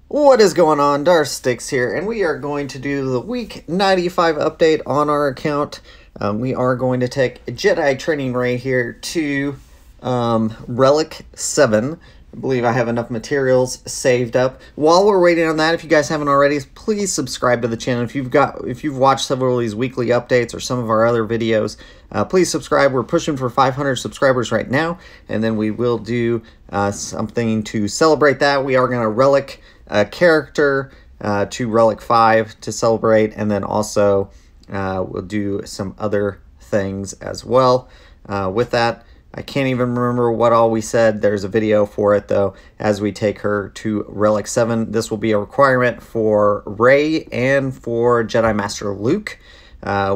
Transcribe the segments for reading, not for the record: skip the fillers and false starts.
What is going on? Darth Stix here, and we are going to do the week 95 update on our account. We are going to take Jedi Training Rey here to Relic 7. I believe I have enough materials saved up. While we're waiting on that, if you guys haven't already, please subscribe to the channel. If you've watched several of these weekly updates or some of our other videos, please subscribe. We're pushing for 500 subscribers right now, and then we will do something to celebrate that. We are going to relic a character to Relic 5 to celebrate, and then also we'll do some other things as well with that. I can't even remember what all we said. There's a video for it, though, as we take her to Relic 7. This will be a requirement for Rey and for Jedi Master Luke,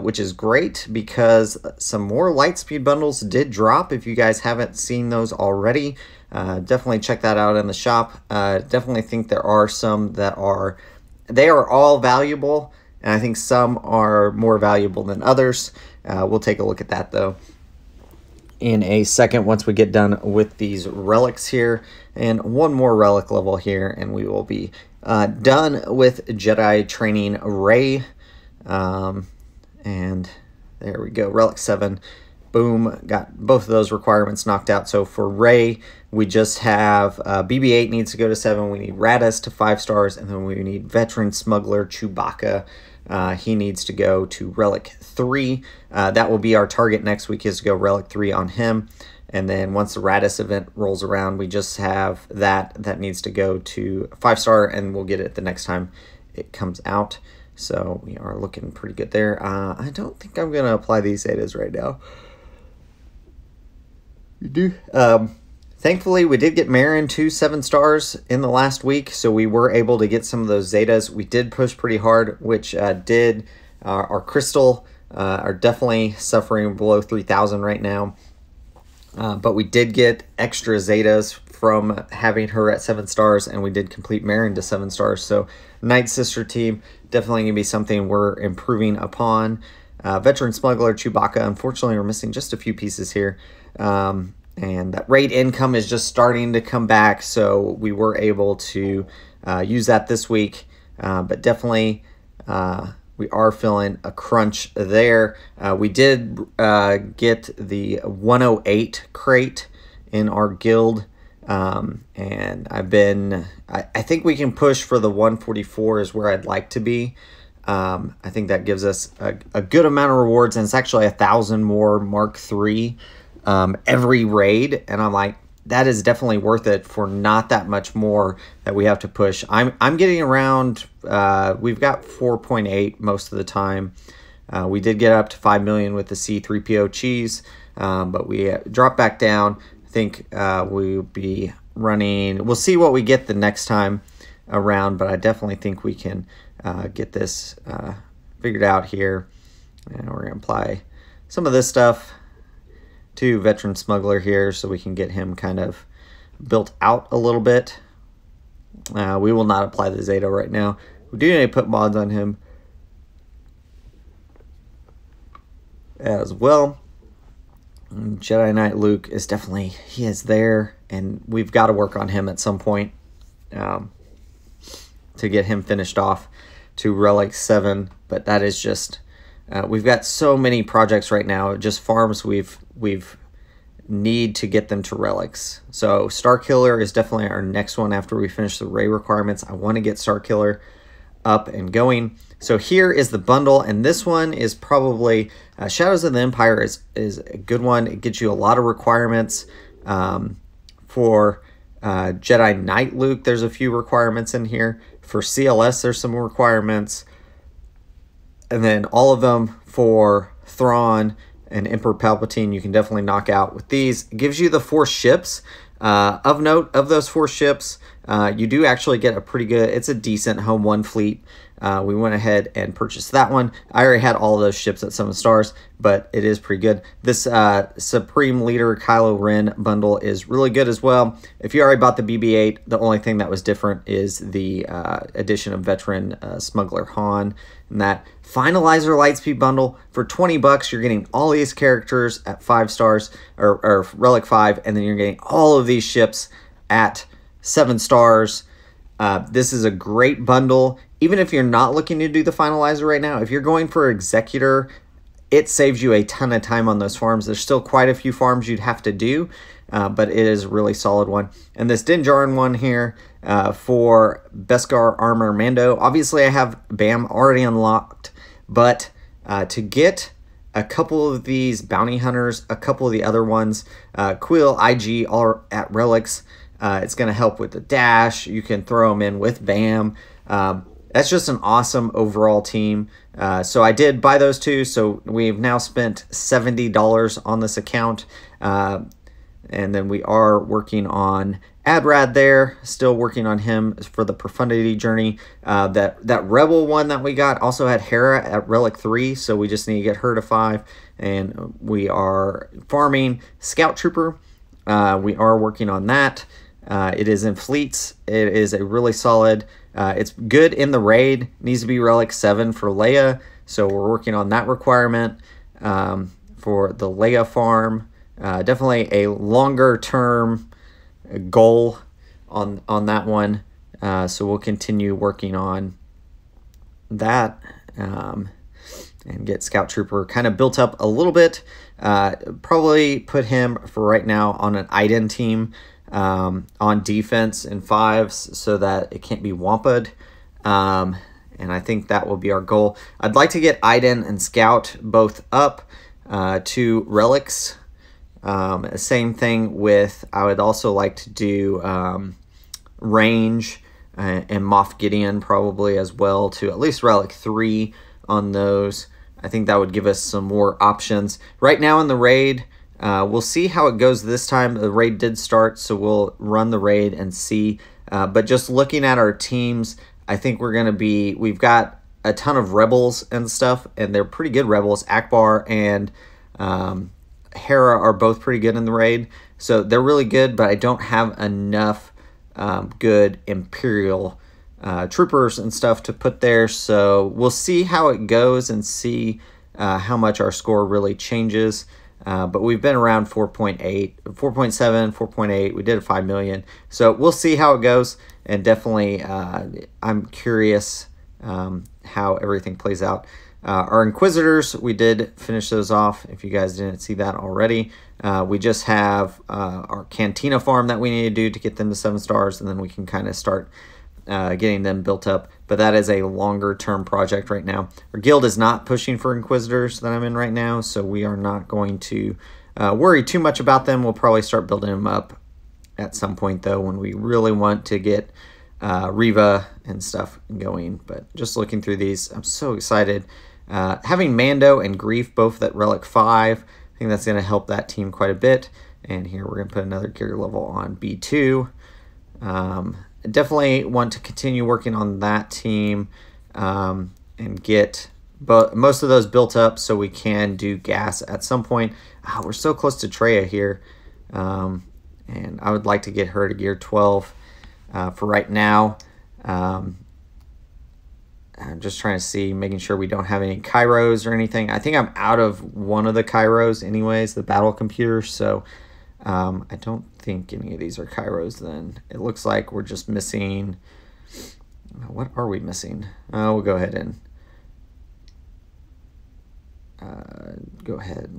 which is great because some more Lightspeed bundles did drop. If you guys haven't seen those already, definitely check that out in the shop. Definitely think there are some that are, they are all valuable, and I think some are more valuable than others. We'll take a look at that, though, in a second once we get done with these relics here, and one more relic level here, and we will be done with Jedi Training Rey. And there we go, Relic 7. Boom, got both of those requirements knocked out. So for Rey, we just have BB-8 needs to go to 7. We need Raddus to 5 stars, and then we need Veteran Smuggler Chewbacca. He needs to go to Relic 3. That will be our target next week, is to go Relic 3 on him. And then once the Raddus event rolls around, we just have that needs to go to 5-star, and we'll get it the next time it comes out. So we are looking pretty good there. I don't think I'm going to apply these Zetas right now. We do. Thankfully, we did get Marin to 7 stars in the last week, so we were able to get some of those Zetas. We did push pretty hard, which did our Crystal are definitely suffering below 3,000 right now. But we did get extra Zetas from having her at 7 stars, and we did complete Marin to 7 stars. So Night Sister team, definitely going to be something we're improving upon. Veteran Smuggler Chewbacca, unfortunately, we're missing just a few pieces here. And that raid income is just starting to come back, so we were able to use that this week. But definitely we are feeling a crunch there. We did get the 108 crate in our guild, and I think we can push for the 144 is where I'd like to be. I think that gives us a good amount of rewards, and it's actually 1,000 more Mark III every raid, and I'm like, that is definitely worth it for not that much more that we have to push. I'm getting around, we've got 4.8 most of the time. We did get up to 5 million with the C3PO cheese, but we dropped back down. I think we'll be running, we'll see what we get the next time around, but I definitely think we can get this figured out here. And we're going to apply some of this stuff to Veteran Smuggler here so we can get him kind of built out a little bit. We will not apply the Zeta right now. We do need to put mods on him as well. And Jedi Knight Luke is definitely, he is there, and we've got to work on him at some point to get him finished off to Relic 7. But that is just, we've got so many projects right now, just farms we've need to get them to relics. So Starkiller is definitely our next one after we finish the Rey requirements. I want to get Starkiller up and going. So here is the bundle, and this one is probably Shadows of the Empire is a good one. It gets you a lot of requirements. For Jedi Knight Luke, there's a few requirements in here. For CLS, there's some requirements. And then all of them for Thrawn and Emperor Palpatine, you can definitely knock out with these. It gives you the 4 ships. Of note, of those 4 ships, you do actually get a pretty good, it's a decent Home 1 fleet. We went ahead and purchased that one. I already had all of those ships at 7 stars, but it is pretty good. This Supreme Leader Kylo Ren bundle is really good as well. If you already bought the BB-8, the only thing that was different is the addition of Veteran Smuggler Han. And that Finalizer Lightspeed bundle for 20 bucks, you're getting all these characters at 5 stars, or Relic 5, and then you're getting all of these ships at 7 stars. This is a great bundle. Even if you're not looking to do the finalizer right now, if you're going for executor, it saves you a ton of time on those farms. There's still quite a few farms you'd have to do, but it is a really solid one. And this Din Djarin one here for Beskar Armor Mando. Obviously, I have BAM already unlocked, but to get a couple of these bounty hunters, a couple of the other ones, Quill, IG, all at relics, it's going to help with the dash. You can throw them in with BAM. That's just an awesome overall team. So I did buy those two. So we've now spent $70 on this account. And then we are working on Adrad there. Still working on him for the Profundity Journey. That Rebel one that we got also had Hera at Relic 3. So we just need to get her to 5. And we are farming Scout Trooper. We are working on that. It is in fleets. It is a really solid... it's good in the raid. Needs to be Relic 7 for Leia. So we're working on that requirement for the Leia farm. Definitely a longer term goal on that one. So we'll continue working on that and get Scout Trooper kind of built up a little bit. Probably put him for right now on an Iden team. On defense in 5s so that it can't be wampa'd. And I think that will be our goal. I'd like to get Iden and Scout both up to relics. Same thing with, I would also like to do range and Moff Gideon probably as well to at least relic 3 on those. I think that would give us some more options. Right now in the raid, we'll see how it goes this time. The raid did start, so we'll run the raid and see. But just looking at our teams, I think we're going to be... We've got a ton of rebels and stuff, and they're pretty good rebels. Akbar and Hera are both pretty good in the raid. So they're really good, but I don't have enough good Imperial troopers and stuff to put there. So we'll see how it goes and see how much our score really changes. But we've been around 4.8, 4.7, 4.8. We did a 5 million. So we'll see how it goes. And definitely, I'm curious how everything plays out. Our Inquisitors, we did finish those off. If you guys didn't see that already, we just have our Cantina farm that we need to do to get them to 7 stars. And then we can kind of start getting them built up. But that is a longer term project right now. Our guild is not pushing for Inquisitors that I'm in right now, so we are not going to worry too much about them. We'll probably start building them up at some point, though, when we really want to get Riva and stuff going. But just looking through these, I'm so excited. Having Mando and Grief both at Relic 5, I think that's going to help that team quite a bit. And here we're going to put another gear level on B2. Definitely want to continue working on that team and get most of those built up so we can do gas at some point. We're so close to Traya here, and I would like to get her to gear 12 for right now. I'm just trying to see, making sure we don't have any Kairos or anything. I think I'm out of one of the Kairos anyways, the battle computer, so I don't think any of these are Kairos then. It looks like we're just missing... What are we missing? We'll go ahead and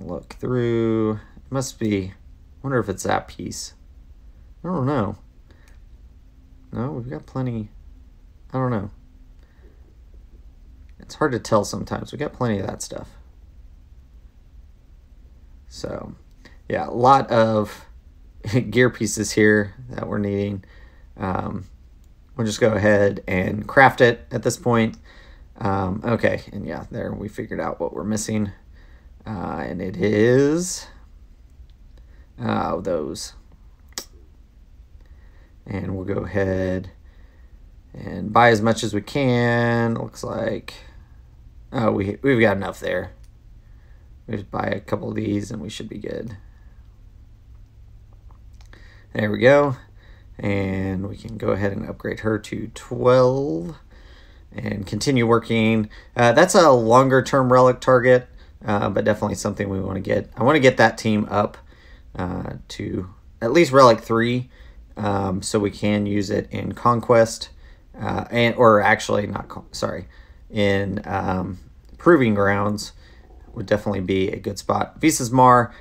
look through. It must be... I wonder if it's that piece. I don't know. No, we've got plenty... I don't know. It's hard to tell sometimes. We got plenty of that stuff. So... yeah, a lot of gear pieces here that we're needing. We'll just go ahead and craft it at this point. Okay, and yeah, there we figured out what we're missing. And it is those. And we'll go ahead and buy as much as we can. Looks like we've got enough there. We just buy a couple of these and we should be good. There we go. And we can go ahead and upgrade her to 12 and continue working. That's a longer term relic target, but definitely something we want to get. I want to get that team up to at least relic 3 so we can use it in Conquest or actually not, sorry, in Proving Grounds would definitely be a good spot. Visas Mar,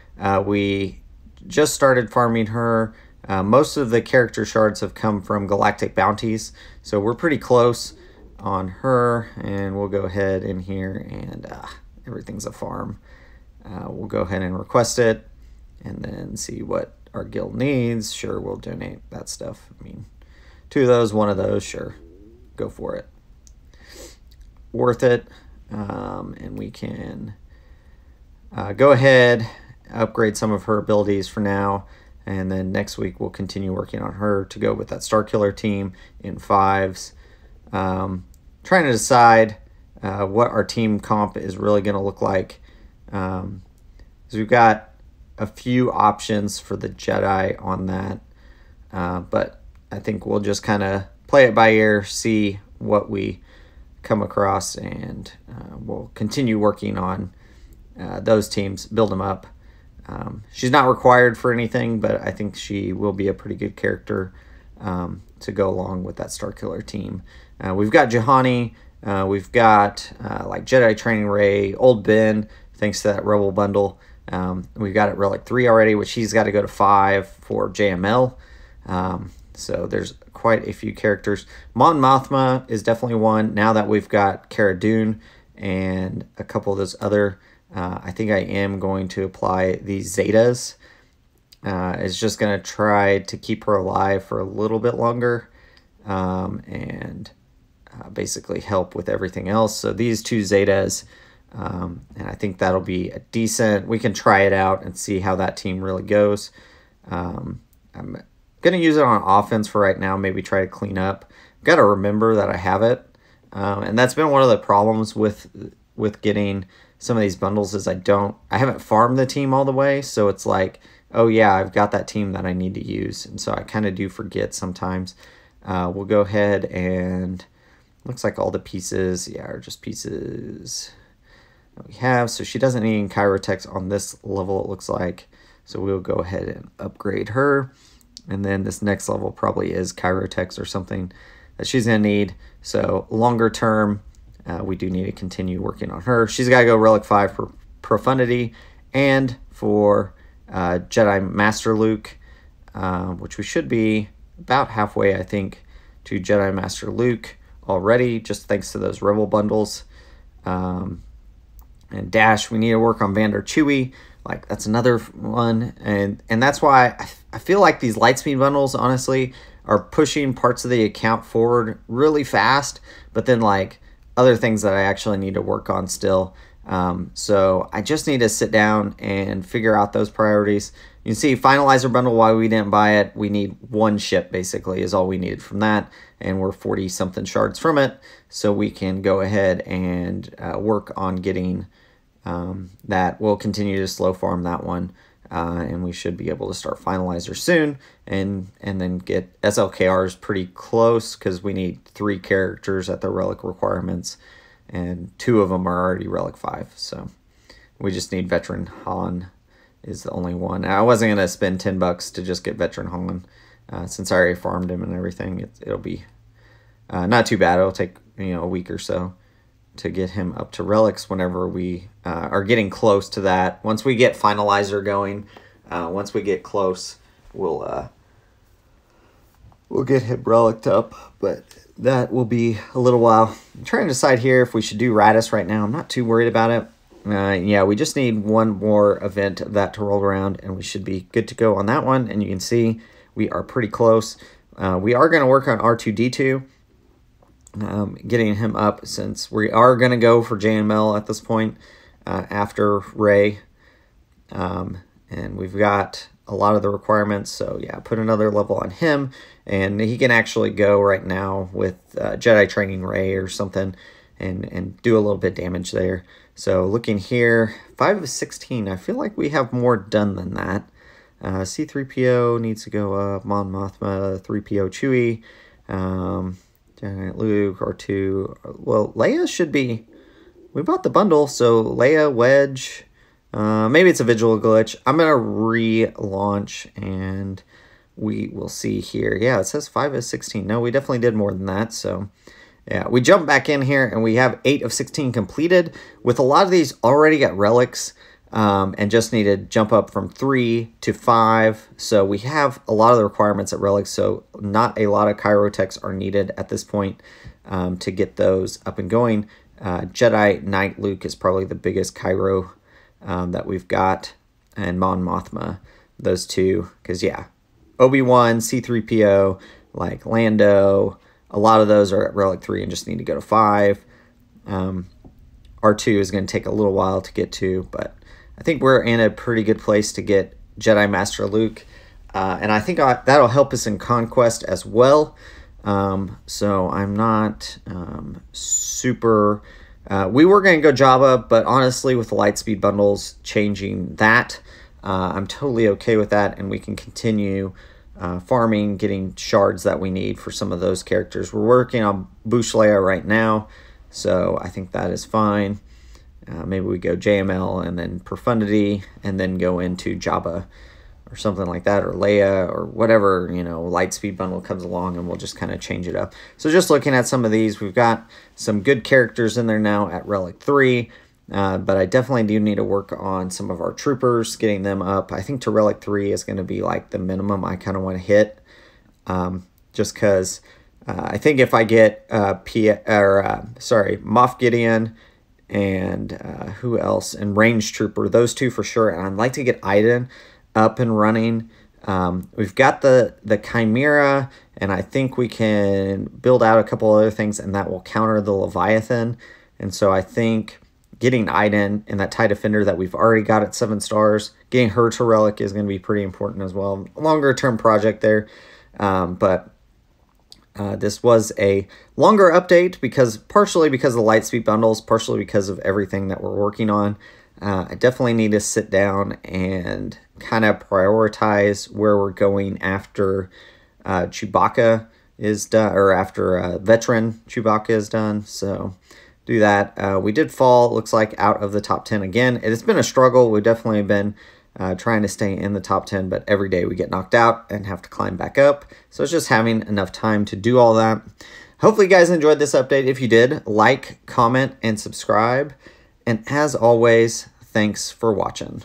we just started farming her. Most of the character shards have come from galactic bounties, so we're pretty close on her, and we'll go ahead in here, and everything's a farm. We'll go ahead and request it, and then see what our guild needs. Sure, we'll donate that stuff. I mean, 2 of those, 1 of those, sure, go for it. Worth it. And we can go ahead, upgrade some of her abilities for now, and then next week we'll continue working on her to go with that Starkiller team in 5s. Trying to decide what our team comp is really going to look like. So we've got a few options for the Jedi on that, but I think we'll just kind of play it by ear, see what we come across, and we'll continue working on those teams, build them up. She's not required for anything, but I think she will be a pretty good character to go along with that Starkiller team. We've got Juhani, we've got like Jedi Training Rey, Old Ben, thanks to that Rebel bundle. We've got it Relic 3 already, which he's got to go to 5 for JML. So there's quite a few characters. Mon Mothma is definitely one. Now that we've got Cara Dune and a couple of those other, I think I am going to apply these Zetas. It's just going to try to keep her alive for a little bit longer, and basically help with everything else. So these 2 Zetas, and I think that'll be a decent, we can try it out and see how that team really goes. I'm going to use it on offense for right now, maybe try to clean up. Got to remember that I have it, and that's been one of the problems with getting some of these bundles is I haven't farmed the team all the way, so it's like, oh yeah, I've got that team that I need to use, and so I kind of do forget sometimes. We'll go ahead and looks like all the pieces, yeah, are just pieces that we have. So she doesn't need Chirotex on this level, it looks like. So we'll go ahead and upgrade her. And then this next level probably is Chirotex or something that she's going to need. So longer term, we do need to continue working on her. She's got to go Relic 5 for Profundity and for Jedi Master Luke, which we should be about halfway, I think, to Jedi Master Luke already, just thanks to those Rebel bundles. And Dash, we need to work on Vander Chewy. Like, that's another one. And that's why I feel like these Lightspeed bundles, honestly, are pushing parts of the account forward really fast, but then, like, other things that I actually need to work on still. So I just need to sit down and figure out those priorities. You can see Finalizer bundle, why we didn't buy it. We need 1 ship, basically, is all we needed from that. And we're 40-something shards from it. So we can go ahead and work on getting that. We'll continue to slow farm that one. And we should be able to start Finalizer soon. And then get SLKRs pretty close, because we need 3 characters at the Relic requirements. And 2 of them are already Relic 5. So we just need Veteran Han is the only one. I wasn't going to spend $10 to just get Veteran Han. Since I already farmed him and everything, it'll be not too bad. It'll take, a week or so to get him up to Relics whenever we are getting close to that. Once we get Finalizer going, once we get close, we'll get him Relic'd up, but that will be a little while. I'm trying to decide here if we should do Radis right now. I'm not too worried about it. Yeah, we just need 1 more event of that to roll around, and we should be good to go on that one. And you can see we are pretty close. We are going to work on R2-D2, getting him up, since we are going to go for JML at this point after Rey. And we've got a lot of the requirements, so yeah, put another level on him, and he can actually go right now with Jedi Training Rey or something and do a little bit of damage there. So looking here, 5 of 16, I feel like we have more done than that. C-3PO needs to go up, Mon Mothma, 3PO Chewie, Giant Luke, R2. Well, Leia should be, we bought the bundle, so Leia, Wedge, maybe it's a visual glitch. I'm going to relaunch, and we will see here. Yeah, it says 5 of 16. No, we definitely did more than that. So yeah, we jump back in here and we have 8 of 16 completed, with a lot of these already at relics, and just need to jump up from 3 to 5. So we have a lot of the requirements at relics, so not a lot of chirotechs are needed at this point to get those up and going. Jedi Knight Luke is probably the biggest chiro that we've got, and Mon Mothma, those two, because yeah, Obi-Wan, C-3PO, like Lando, a lot of those are at Relic 3 and just need to go to 5. R2 is going to take a little while to get to, but I think we're in a pretty good place to get Jedi Master Luke, and I think that'll help us in Conquest as well. So I'm not super... we were going to go Jabba, but honestly, with the Lightspeed bundles changing that, I'm totally okay with that, and we can continue farming, getting shards that we need for some of those characters. We're working on Boushh Leia right now, so I think that is fine. Maybe we go JML and then Profundity, and then go into Jabba or something like that, or Leia, or whatever, you know, Lightspeed bundle comes along, and we'll just kind of change it up. So just looking at some of these, we've got some good characters in there now at Relic 3, but I definitely do need to work on some of our troopers, getting them up. I think to Relic 3 is going to be like the minimum I kind of want to hit, just because I think if I get Moff Gideon and who else, and Range Trooper, those two for sure, and I'd like to get Iden up and running. We've got the Chimera, and I think we can build out a couple other things, and that will counter the Leviathan. And so I think getting Iden and that TIE Defender that we've already got at 7 stars, getting her to Relic is going to be pretty important as well. Longer term project there, but this was a longer update partially because of the Lightspeed bundles, partially because of everything that we're working on. I definitely need to sit down and kind of prioritize where we're going after Chewbacca is done, or after veteran Chewbacca is done. So do that. We did fall, looks like, out of the top 10 again. It's been a struggle. We've definitely been trying to stay in the top 10, but every day we get knocked out and have to climb back up. So it's just having enough time to do all that. Hopefully you guys enjoyed this update. If you did, like, comment, and subscribe. And as always, thanks for watching.